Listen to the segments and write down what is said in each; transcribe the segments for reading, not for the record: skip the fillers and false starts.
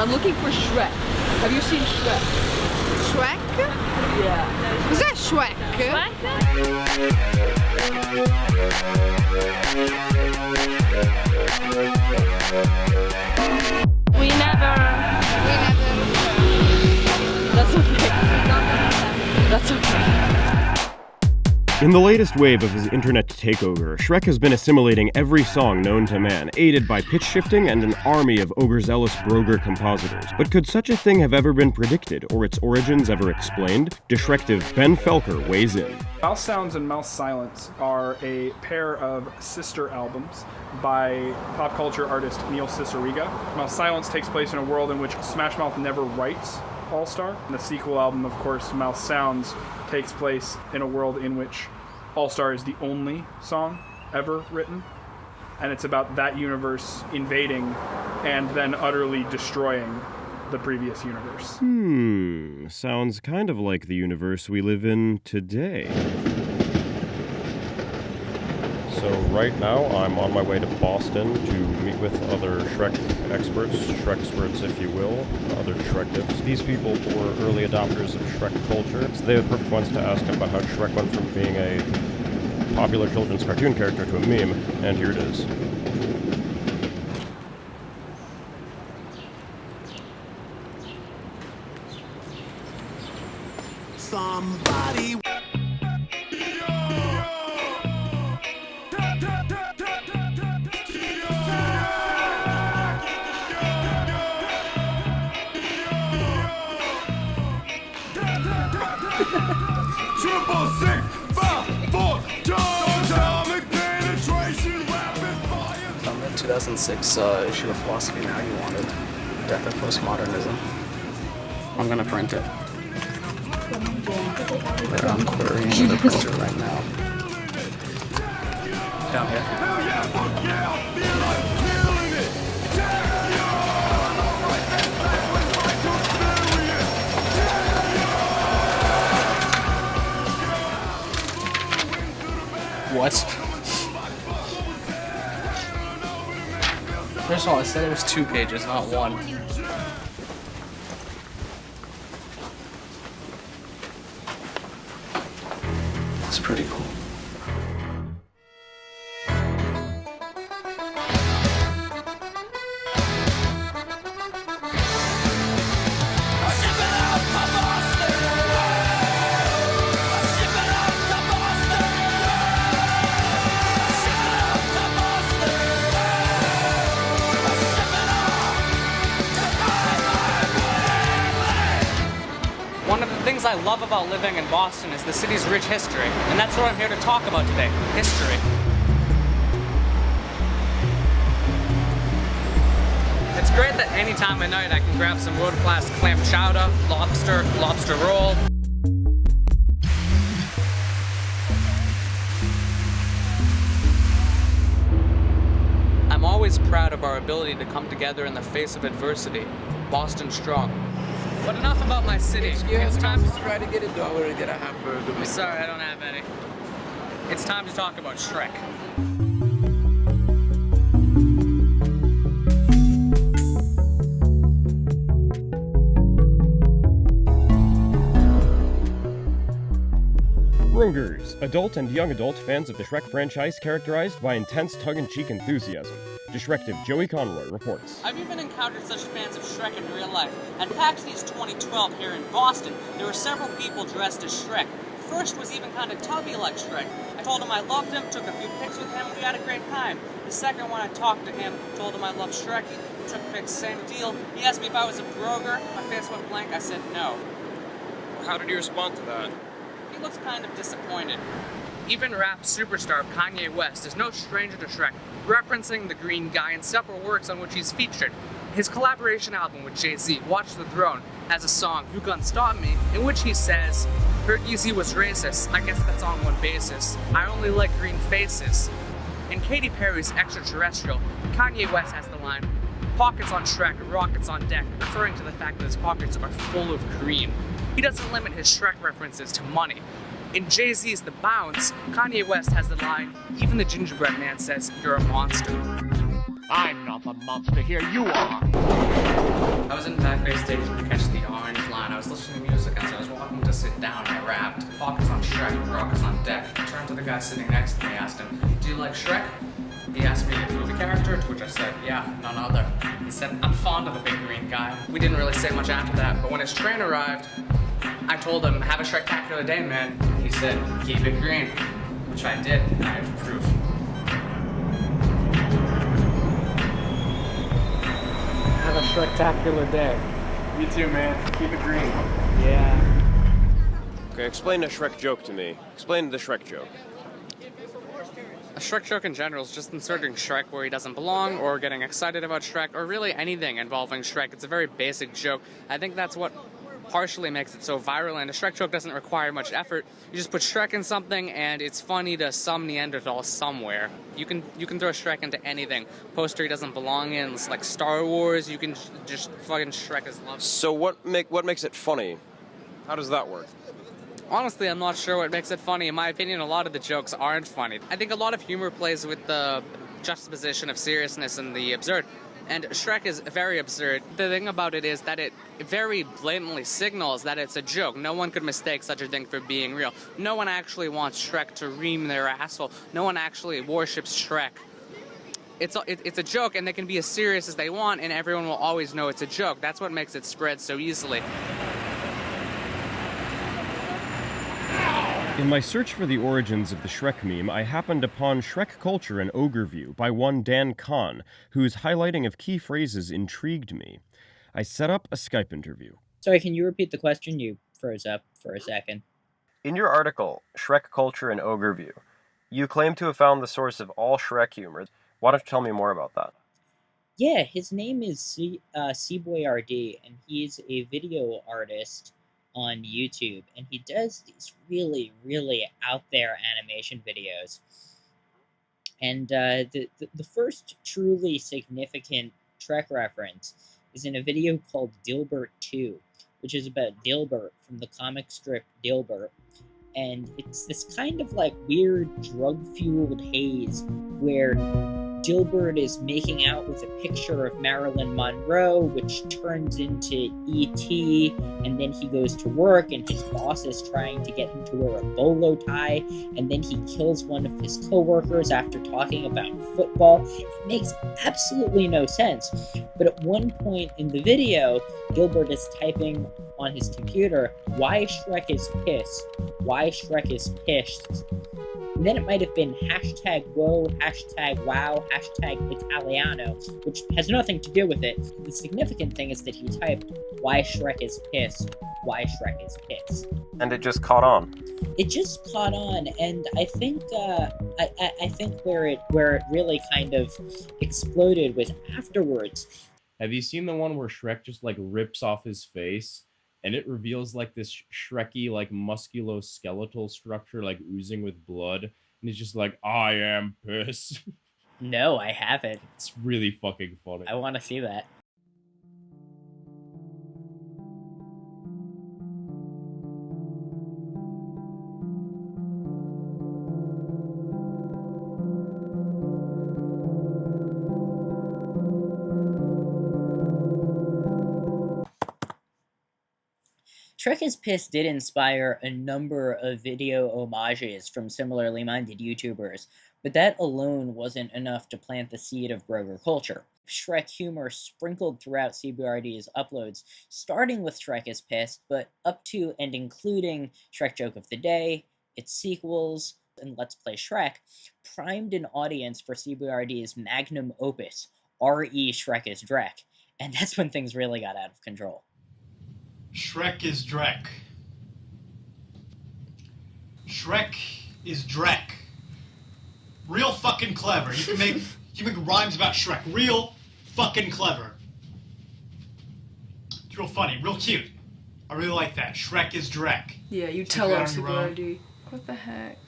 I'm looking for Shrek. Have you seen Shrek? Shrek? Yeah. Cos'è Shrek? We never. That's okay. That's okay. In the latest wave of his internet takeover, Shrek has been assimilating every song known to man, aided by pitch shifting and an army of overzealous broger compositors. But could such a thing have ever been predicted, or its origins ever explained? DeShrektive Ben Felker weighs in. Mouse Sounds and Mouse Silence are a pair of sister albums by pop culture artist Neil Cicierega. Mouse Silence takes place in a world in which Smash Mouth never writes All-Star. And the sequel album, of course, Mouse Sounds, takes place in a world in which All-Star is the only song ever written. And it's about that universe invading and then utterly destroying the previous universe. Sounds kind of like the universe we live in today. So right now I'm on my way to Boston to meet with other Shrek experts, Shrekexperts if you will, other DeShrektives. These people were early adopters of Shrek culture, so they're the perfect ones to ask about how Shrek went from being a popular children's cartoon character to a meme, and here it is. Somebody. The 2006 issue of Philosophy Now you wanted. Death of Postmodernism. I'm gonna print it. But I'm querying the printer right now. Down here. What? First of all, I said it was 2 pages, not 1. It's pretty cool. One of the things I love about living in Boston is the city's rich history, and that's what I'm here to talk about today, history. It's great that any time of night I can grab some world-class clam chowder, lobster roll. I'm always proud of our ability to come together in the face of adversity. Boston strong. But enough about my city. It's time to try to get $1 to get a hamburger. I'm sorry, I don't have any. It's time to talk about Shrek. Brogers, adult and young adult fans of the Shrek franchise characterized by intense tongue-in-cheek enthusiasm. DeShrektive Joey Conroy reports. I've even encountered such fans of Shrek in real life. At PAX East 2012 here in Boston, there were several people dressed as Shrek. The first was even kind of tubby like Shrek. I told him I loved him, took a few pics with him, we had a great time. The second one I talked to him, told him I loved Shrek, he took pics, same deal. He asked me if I was a broger, my face went blank, I said no. How did you respond to that? He looks kind of disappointed. Even rap superstar Kanye West is no stranger to Shrek, referencing the green guy in several works on which he's featured. His collaboration album with Jay-Z, Watch the Throne, has a song, Who Gun Stop Me, in which he says, heard he was racist, I guess that's on one basis. I only like green faces. In Katy Perry's Extraterrestrial, Kanye West has the line, pockets on Shrek, rockets on deck, referring to the fact that his pockets are full of green. He doesn't limit his Shrek references to money. In Jay-Z's The Bounce, Kanye West has the line, even the gingerbread man says, you're a monster. I'm not the monster here, you are. I was in space station to catch the orange line. I was listening to music as I was walking to sit down. I rapped. Focus on Shrek, rockets on deck. I turned to the guy sitting next to me, asked him, "Do you like Shrek?" He asked me if he was a character, to which I said, "Yeah, none other." He said, "I'm fond of the big green guy." We didn't really say much after that, but when his train arrived, I told him, "Have a Shrektacular day, man." He said, "Keep it green," which I did, and I have proof. Have a Shrektacular day. You too, man. Keep it green. Yeah. Okay, explain a Shrek joke to me. Explain the Shrek joke. A Shrek joke in general is just inserting Shrek where he doesn't belong, or getting excited about Shrek, or really anything involving Shrek. It's a very basic joke. I think that's what partially makes it so viral, and a Shrek joke doesn't require much effort. You just put Shrek in something, and it's funny to some Neanderthal somewhere. You can throw Shrek into anything. Poster he doesn't belong in, it's like Star Wars. You can just fucking Shrek is love. So what makes it funny? How does that work? Honestly, I'm not sure what makes it funny. In my opinion, a lot of the jokes aren't funny. I think a lot of humor plays with the juxtaposition of seriousness and the absurd. And Shrek is very absurd. The thing about it is that it very blatantly signals that it's a joke. No one could mistake such a thing for being real. No one actually wants Shrek to ream their asshole. No one actually worships Shrek. It's a joke, and they can be as serious as they want, and everyone will always know it's a joke. That's what makes it spread so easily. In my search for the origins of the Shrek meme, I happened upon Shrek Culture and Ogre View by one Dan Kahn, whose highlighting of key phrases intrigued me. I set up a Skype interview. Sorry, can you repeat the question? You froze up for a second. In your article, Shrek Culture and Ogre View, you claim to have found the source of all Shrek humor. Why don't you tell me more about that? Yeah, his name is C-Boy-RD, and he's a video artist on YouTube, and he does these really, really out there animation videos. And the first truly significant Shrek reference is in a video called Dilbert 2, which is about Dilbert from the comic strip Dilbert. And it's this kind of like weird drug-fueled haze where Dilbert is making out with a picture of Marilyn Monroe, which turns into E.T., and then he goes to work, and his boss is trying to get him to wear a bolo tie, and then he kills one of his coworkers after talking about football. It makes absolutely no sense. But at one point in the video, Dilbert is typing on his computer, "Why Shrek is pissed? Why Shrek is pissed?" And then it might have been hashtag whoa, hashtag wow, hashtag Italiano, which has nothing to do with it. The significant thing is that he typed, "Why Shrek is pissed? Why Shrek is pissed?" And it just caught on. It just caught on, and I think I think where it really kind of exploded was afterwards. Have you seen the one where Shrek just like rips off his face? And it reveals like this Shreky, like musculoskeletal structure, like oozing with blood. And he's just like, "I am pissed." No, I haven't. It's really fucking funny. I want to see that. Shrek is Pissed did inspire a number of video homages from similarly minded YouTubers, but that alone wasn't enough to plant the seed of Broger culture. Shrek humor sprinkled throughout CBRD's uploads, starting with Shrek is Pissed, but up to and including Shrek Joke of the Day, its sequels, and Let's Play Shrek, primed an audience for CBRD's magnum opus, R.E. Shrek is Drek, and that's when things really got out of control. Shrek is Drek. Shrek is Drek. Real fucking clever. You can make rhymes about Shrek. Real fucking clever. It's real funny, real cute. I really like that. Shrek is Drek. Yeah, you Take tell that us, on your own. CBRD. What the heck?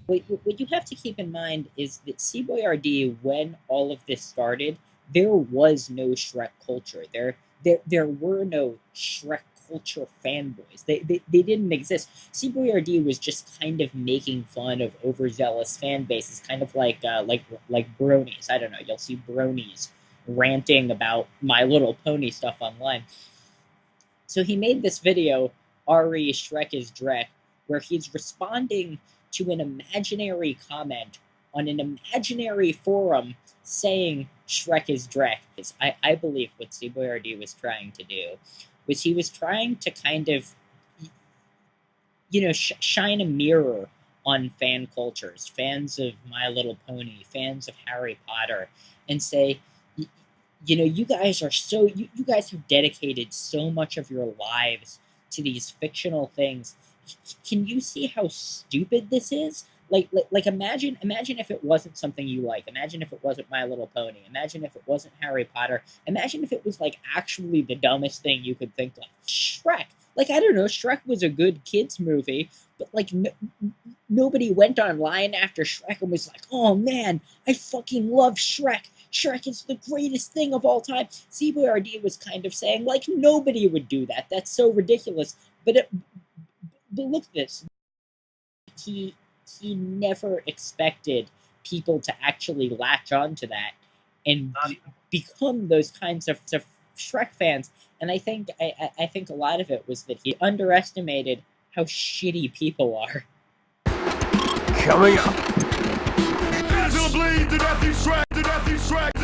What you have to keep in mind is that C-Boy-RD, when all of this started, there was no Shrek culture. There were no Shrek culture fanboys. They didn't exist. C-Boy-RD was just kind of making fun of overzealous fan bases, kind of like bronies. I don't know, you'll see bronies ranting about My Little Pony stuff online. So he made this video, Ari Shrek is Drek, where he's responding to an imaginary comment on an imaginary forum saying Shrek is Drek. I believe what CBRD was trying to do was he was trying to kind of, shine a mirror on fan cultures, fans of My Little Pony, fans of Harry Potter, and say, you guys are so, you guys have dedicated so much of your lives to these fictional things. Can you see how stupid this is? Like imagine if it wasn't something you like. Imagine if it wasn't My Little Pony. Imagine if it wasn't Harry Potter. Imagine if it was like actually the dumbest thing you could think of. Shrek. Like, I don't know, Shrek was a good kids movie, but like nobody went online after Shrek and was like, oh man, I fucking love Shrek. Shrek is the greatest thing of all time. CBRD was kind of saying, like, nobody would do that. That's so ridiculous. But look at this. He never expected people to actually latch on to that and become those kinds of Shrek fans. And I think a lot of it was that he underestimated how shitty people are. Coming up. Angela bleed to death, you Shrek, to death, you Shrek.